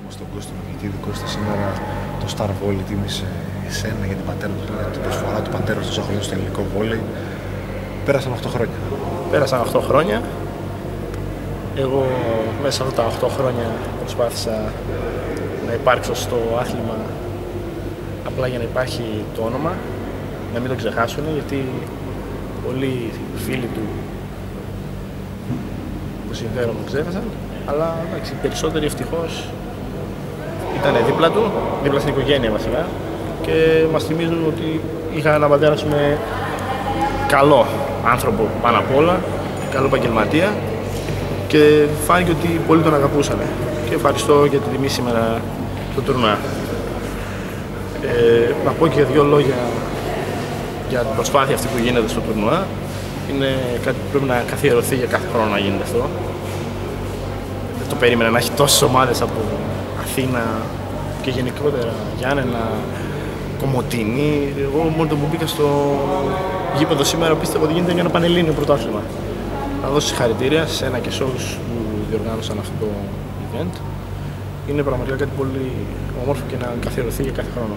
Μας τον Κώστα Μιλητίδη. Κώστα, σήμερα το Star Volley τίμησε εσένα για την προσφορά του πατέρα τόσα χρόνια στο ελληνικό βόλεϊ. Πέρασαν 8 χρόνια. Πέρασαν 8 χρόνια. Εγώ μέσα σε αυτά τα 8 χρόνια προσπάθησα να υπάρξω στο άθλημα απλά για να υπάρχει το όνομα, να μην το ξεχάσουν, γιατί πολλοί φίλοι του που συμφέρον το ξέχασαν, αλλά εντάξει, οι περισσότεροι ευτυχώς ήταν δίπλα του, δίπλα στην οικογένεια βασικά, και μας θυμίζουν ότι είχα ένα πατέρα με καλό άνθρωπο πάνω απ' όλα, καλό επαγγελματία, και φάνηκε ότι πολλοί τον αγαπούσαν. Και ευχαριστώ για την τιμή σήμερα στο τουρνουά. Να πω και δύο λόγια για την προσπάθεια αυτή που γίνεται στο τουρνουά. Είναι κάτι που πρέπει να καθιερωθεί για κάθε χρόνο να γίνεται αυτό. Δεν το περίμενα να έχει τόσες ομάδες από Αθήνα και γενικότερα Γιάννενα, Κομοτηνή. Εγώ μόνο που μπήκα στο γήπεδο σήμερα πίστευα ότι γίνεται για ένα πανελλήνιο πρωτάθλημα. Να δώσω συγχαρητήρια σε ένα και σε όλους που διοργάνωσαν αυτό το event. Είναι πραγματικά κάτι πολύ όμορφο και να καθιερωθεί για κάθε χρόνο.